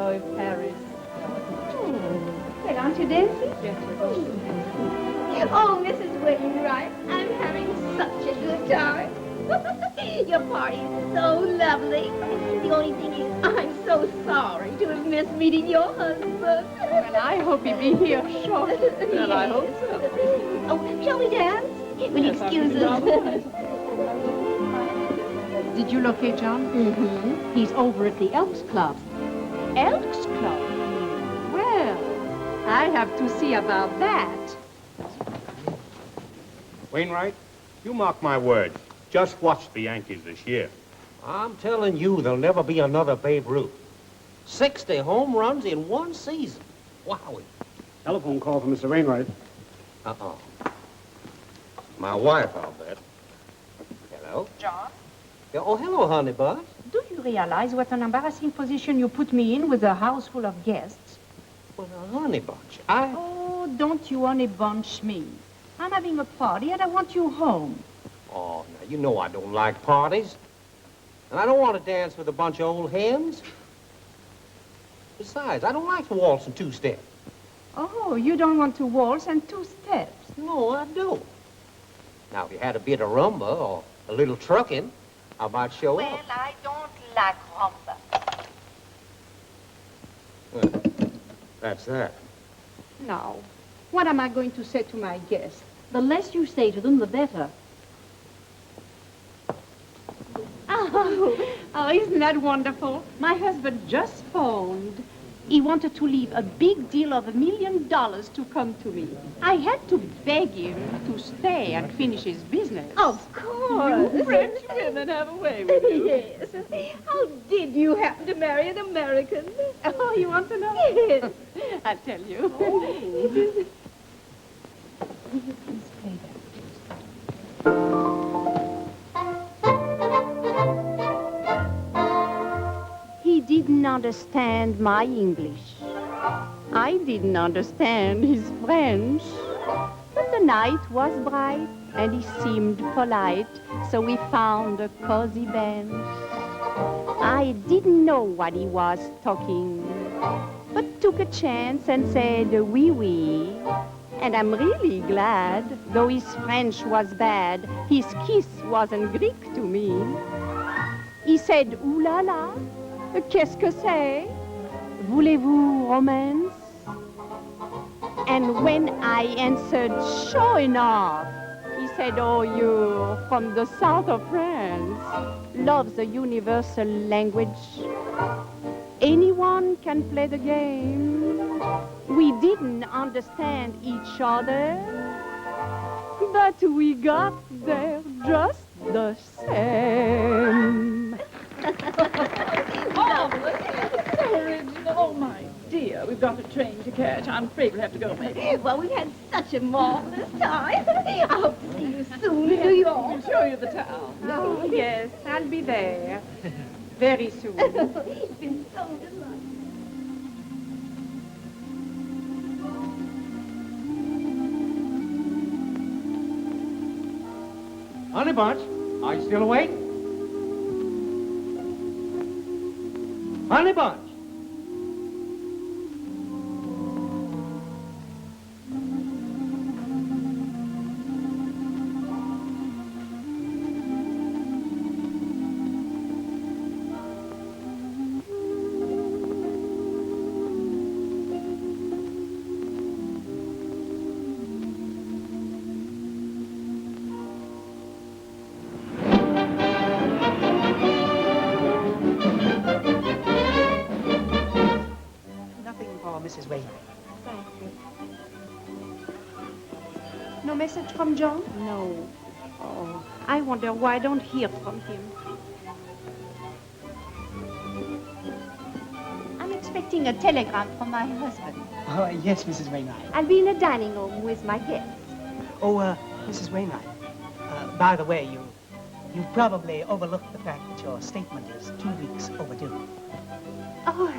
enjoy Paris. Well, aren't you dancing? Yes. Oh, Mrs. Wainwright, I'm having such a good time. Your party is so lovely. The only thing is, I'm so sorry to have missed meeting your husband. Well, I hope he'll be here shortly. Well, I hope so. Oh, shall we dance? Will you excuse us? Did you locate John? Mm-hmm. He's over at the Elks Club. Elks Club? Well, I have to see about that. Wainwright, you mark my words. Just watch the Yankees this year. I'm telling you, there'll never be another Babe Ruth. 60 home runs in one season. Wowie. Telephone call from Mr. Wainwright. Uh-oh. My wife, I'll bet. Hello? John? Yeah, oh, hello, honey bun. Do you realize what an embarrassing position you put me in with a house full of guests? Well, now, honey bunch, Oh, don't you honey bunch me. I'm having a party and I want you home. Oh, now, you know I don't like parties. And I don't want to dance with a bunch of old hens. Besides, I don't like to waltz in two-step. Oh, you don't want to waltz and two steps. No, I don't. Now, if you had a bit of rumba or a little trucking, I might show up. Well, I don't like rumba. Well, that's that. Now, what am I going to say to my guests? The less you say to them, the better. Oh, isn't that wonderful? My husband just phoned. He wanted to leave a big deal of $1 million to come to me. I had to beg him to stay and finish his business. Of course. You French women have a way with you. Yes. How did you happen to marry an American? Oh, you want to know? Yes. I'll tell you. He didn't understand my English. I didn't understand his French. But the night was bright and he seemed polite, so we found a cozy bench. I didn't know what he was talking, but took a chance and said, oui, oui. And I'm really glad, though his French was bad, his kiss wasn't Greek to me. He said, ooh la la, qu'est-ce que c'est? Voulez-vous romance? And when I answered, sure enough, he said, oh, you're from the south of France. Love's a universal language. Anyone can play the game. We didn't understand each other, but we got there just the same. Oh, my dear, we've got a train to catch. I'm afraid we'll have to go, maybe. Well, we've had such a marvelous time. I hope to see you soon in New York. We'll show you the town. Oh, yes, I'll be there very soon. It's been so delightful. Honey bunch, are you still awake? Honey bunch. Mrs. Wainwright. Thank you. No message from John? No. Oh, I wonder why I don't hear from him. I'm expecting a telegram from my husband. Oh, yes, Mrs. Wainwright. I'll be in a dining room with my guests. Oh, Mrs. Wainwright, by the way, you've probably overlooked the fact that your statement is 2 weeks overdue. Oh,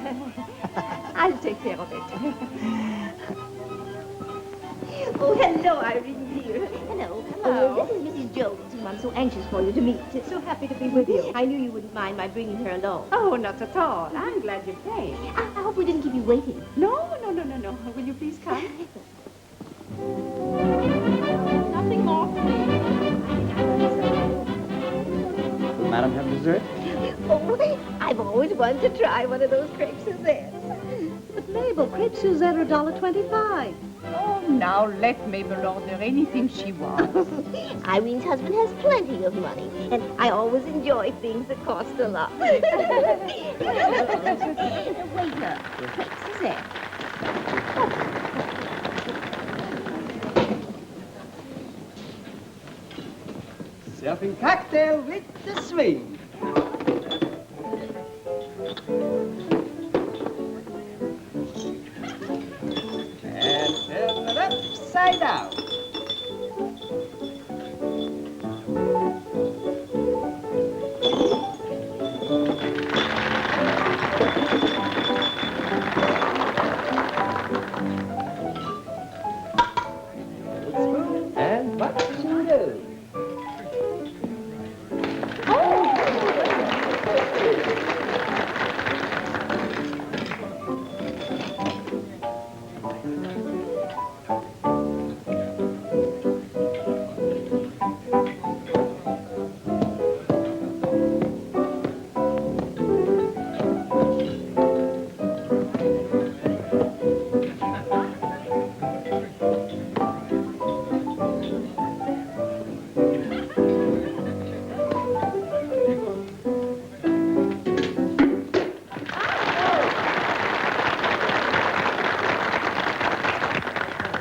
I'll take care of it. Oh, hello, Irene, dear. Hello. Hello. This is Mrs. Jones, whom I'm so anxious for you to meet. So happy to be with you. I knew you wouldn't mind my bringing her along. Oh, not at all. I'm glad you came. I hope keep you waiting. No. Will you please come? Nothing more, please. Will Madam have dessert? Oh, I've always wanted to try one of those crepe Suzettes. But Mabel, crepe Suzette are $1.25. Oh, now let Mabel order anything she wants. Irene's husband has plenty of money, and I always enjoy things that cost a lot. Waiter, crepe Suzette. Surfing cocktail with the swing. And turn it upside down. And watch and go.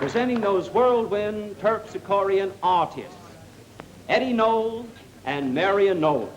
Presenting those whirlwind terpsichorean artists, Eddie Knoll and Marion Knoll.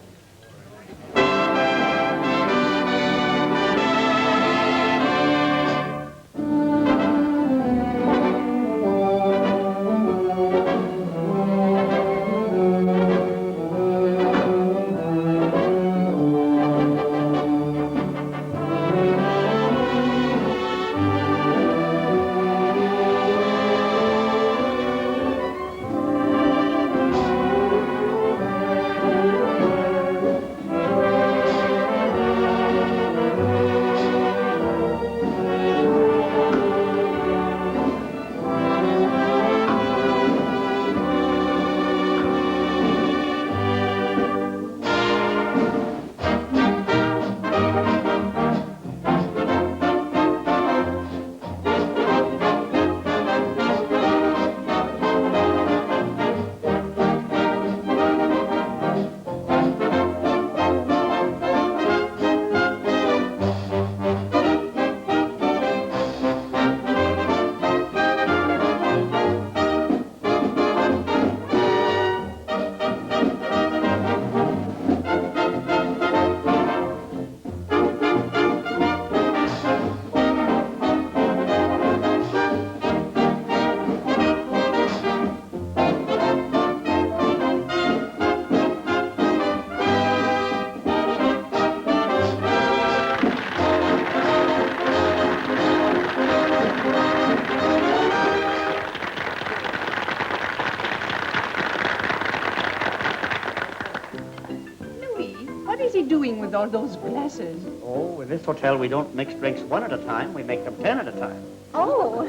With all those glasses. Oh, in this hotel, we don't mix drinks one at a time. We make them 10 at a time. Oh.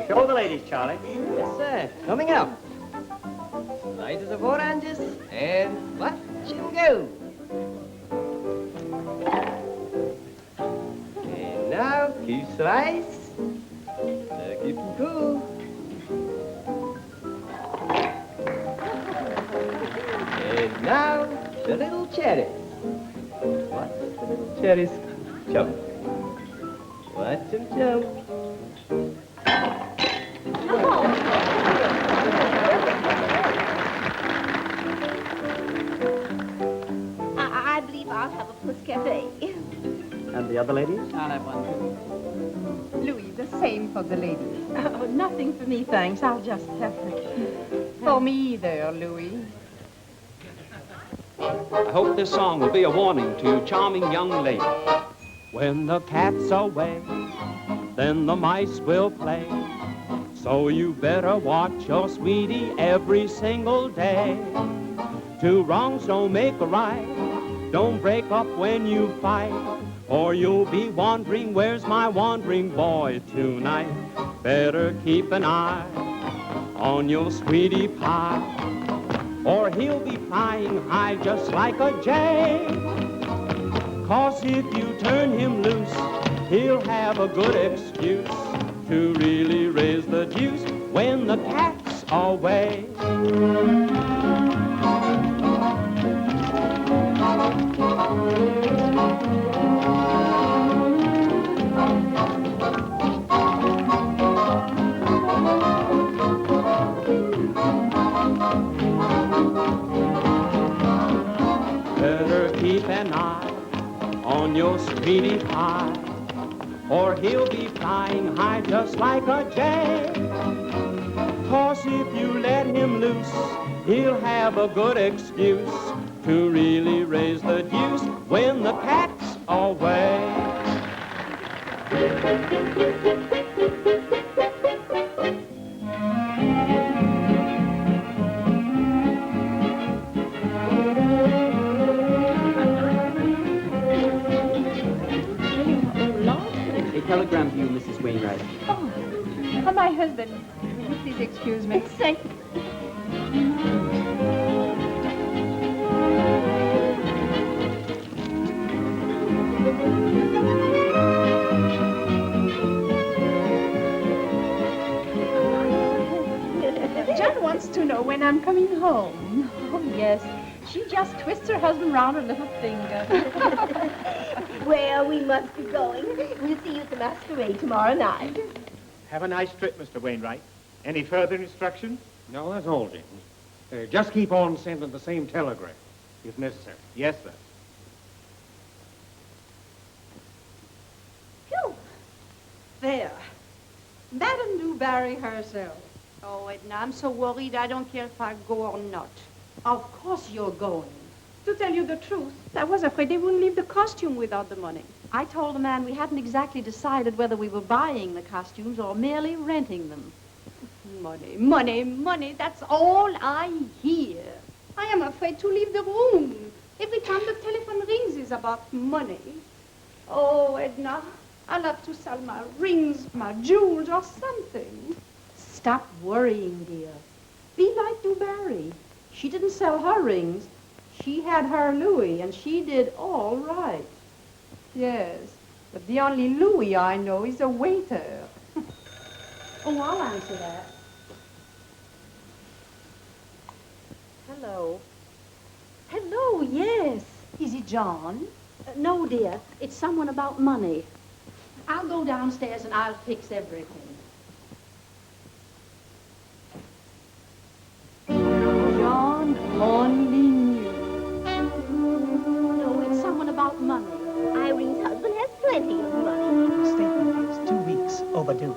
Show the ladies, Charlie. Yes, sir. Coming up. Slices of oranges and watch and go. And now, 2 slices. Keep them cool. And now, the little cherries. Watch the little cherries jump. Watch them jump. I believe I'll have a Puss Cafe. And the other ladies? I'll have one, too. Louis, the same for the ladies. Oh, nothing for me, thanks. I'll just have For me either, Louis. I hope this song will be a warning to you charming young ladies. When the cat's away, then the mice will play. So you better watch your sweetie every single day. 2 wrongs don't make a right. Don't break up when you fight. or you'll be wondering, where's my wandering boy tonight? Better keep an eye on your sweetie pie, or he'll be flying high just like a jay. 'Cause if you turn him loose, he'll have a good excuse to really raise the deuce when the cat's away. Better keep an eye on your sweetie pie, or he'll be flying high just like a jay. 'Cause if you let him loose, he'll have a good excuse to really raise the deuce when the cat's away. A telegram to you, Mrs. Wainwright. Oh, my husband. Will you please excuse me? Say, John wants to know when I'm coming home. Oh, yes. She just twists her husband round her little finger. well, we must be going. We'll see you at the masquerade tomorrow night. Have a nice trip, Mr. Wainwright. Any further instructions? No, that's all, James. Just keep on sending the same telegram, if necessary. Yes, sir. Phew. There. Madame Newberry herself. Oh, Edna, I'm so worried I don't care if I go or not. Of course you're going. To tell you the truth, I was afraid they wouldn't leave the costume without the money. I told the man we hadn't exactly decided whether we were buying the costumes or merely renting them. Money, money, money, that's all I hear. I am afraid to leave the room. Every time the telephone rings is about money. Oh, Edna, I'll have to sell my rings, my jewels, or something. Stop worrying, dear. Be like Newberry. She didn't sell her rings. She had her louis, and she did all right. Yes, but the only Louis I know is a waiter. Oh, I'll answer that. Hello. Hello, yes. Is it John? No, dear. It's someone about money. I'll go downstairs and I'll fix everything. John only knew. No, it's someone about money. Irene's husband has plenty of money. The statement is 2 weeks overdue.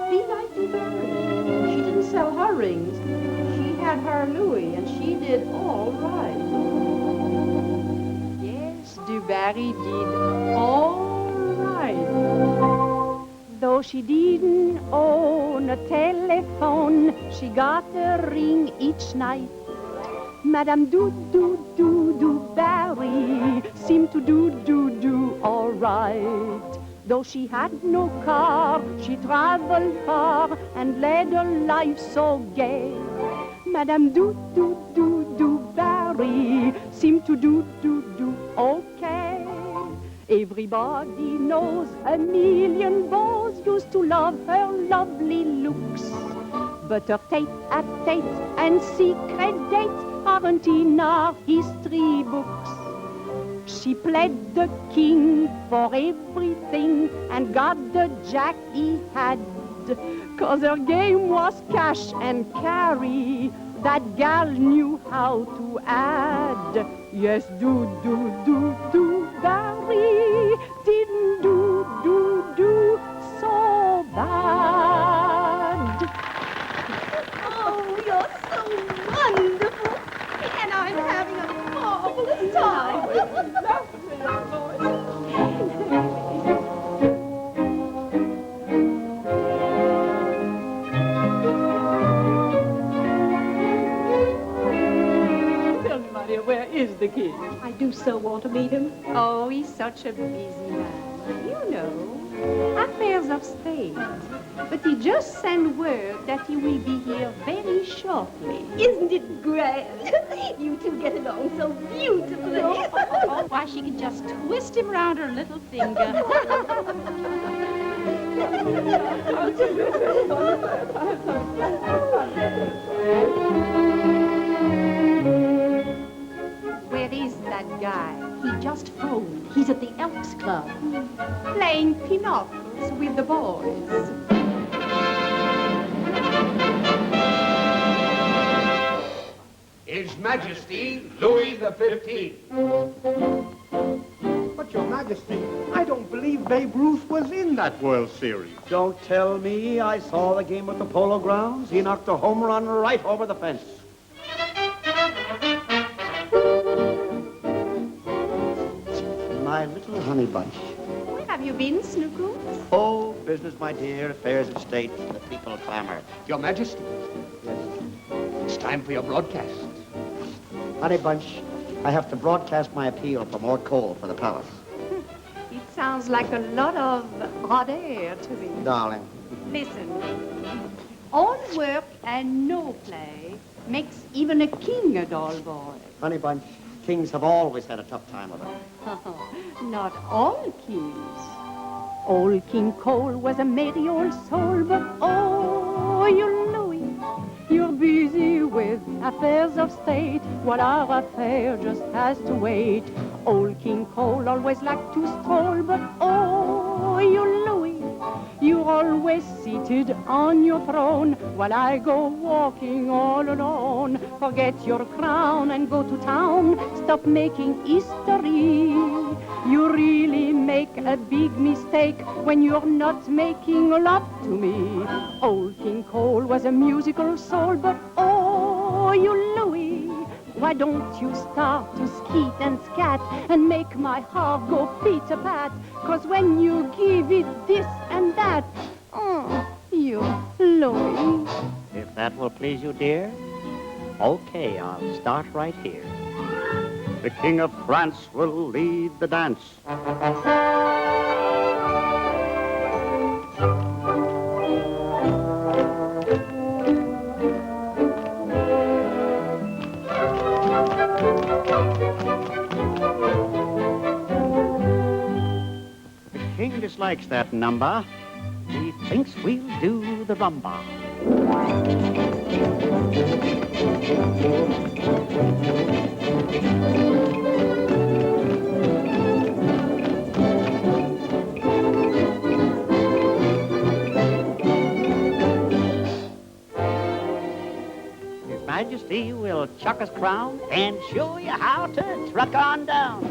Be like Newberry. She didn't sell her rings. She had her louis, and she did all right. Yes, Dubarry did all right. Though she didn't own a telephone, she got a ring each night. Madame Dubarry seemed to do all right. Though she had no car, she traveled far and led a life so gay. Madame Dubarry seemed to do okay. Everybody knows a million beaux used to love her lovely looks. But her tete-a-tete and secret dates aren't in our history books. She played the king for everything and got the jack he had. 'Cause her game was cash and carry. That gal knew how to add. Yes, Dubarry didn't do so bad. Oh, you're so wonderful. And I'm having a marvelous time. Tell me, my dear, where is the key? I do so want to meet him. Oh, he's such a busy man. You know, affairs of state. But he just sent word that he will be here very shortly. Isn't it grand? You two get along so beautifully. Oh, why, she could just twist him round her little finger. Where is that guy? He just phoned. He's at the Elks Club. Playing pinocchos with the boys. His Majesty Louis XV. But, Your Majesty, I don't believe Babe Ruth was in that World Series. Don't tell me. I saw the game at the Polo Grounds. He knocked a home run right over the fence. My little honey bunch. Where have you been, Snooku? Oh, business, my dear, affairs of state. The people clamor. Your Majesty. Yes. It's time for your broadcast. Honey bunch, I have to broadcast my appeal for more coal for the palace. It sounds like a lot of hot air to me. Darling. Listen, all work and no play makes even a king a dull boy. Honey bunch, kings have always had a tough time of it. Not all kings. Old King Cole was a merry old soul, but oh, you Louis, you're busy with affairs of state, while our affair just has to wait. Old King Cole always liked to stroll, but oh, you Louis, you're always seated on your throne, while I go walking all alone. Forget your crown and go to town, stop making history. You really make a big mistake when you're not making love to me. Old King Cole was a musical soul, but oh, you Louis, why don't you start to skeet and scat and make my heart go Peter-Pat? 'Cause when you give it this and that, oh, you Louis. If that will please you, dear, okay, I'll start right here. The King of France will lead the dance. The King dislikes that number. He thinks we'll do the rumba. His Majesty will chuck his crown and show you how to truck on down.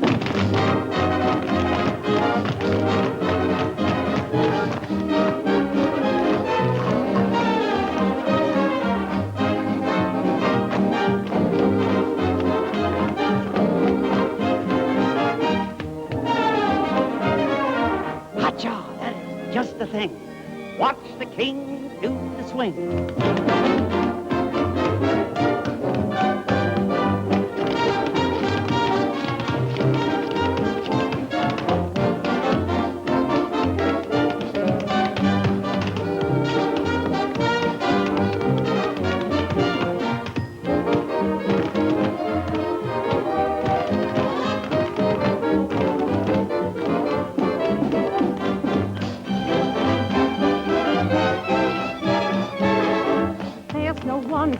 Hacha, that's just the thing. Watch the king do the swing.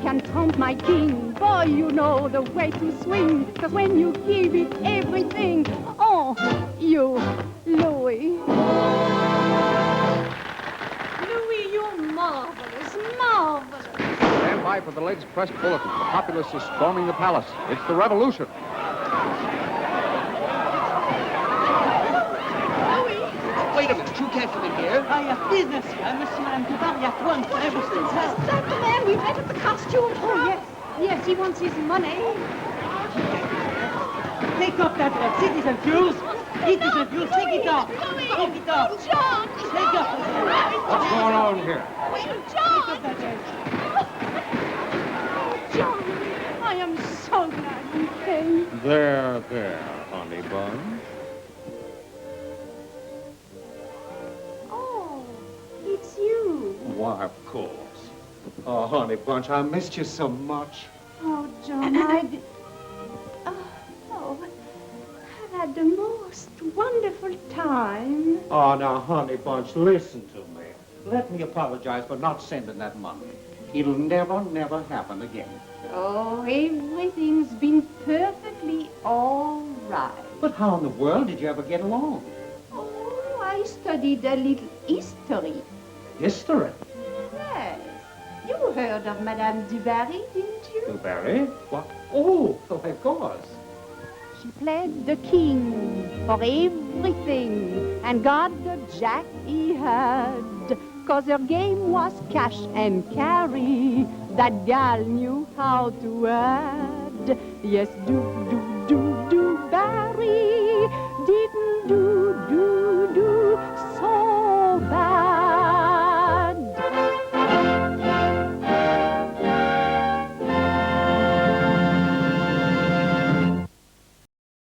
Can trump my king. Boy, you know the way to swing. 'Cause when you give it everything, oh, you, Louis. Louis, you're marvelous, marvelous. Stand by for the latest press bulletin. The populace is storming the palace. It's the revolution. Wait a minute, you can't come in here. I have business here, monsieur. I'm to bury at once for everything. Is that the man we met at the costume? Oh, yes. Yes, he wants his money. Take off that red. Citizen Jules. Citizen Jules, take it off. Take it off. John! Take off the red. What's going on here? John! Take off that red. John, I am so glad we came. time. There, honey bun. Oh, it's you. Why, of course. Oh, honey bunch, I missed you so much. Oh, John, I've had the most wonderful time. Oh, now, honey bunch, listen to me. Let me apologize for not sending that money. It'll never happen again. Oh, everything's been perfectly all right. But how in the world did you ever get along? Oh, I studied a little history. History? Yes. You heard of Madame du Barry, didn't you? Du Barry? What? Oh, of course. She played the king for everything and got the jack he had. 'Cause her game was cash and carry. That gal knew how to add. Yes, do Barry didn't do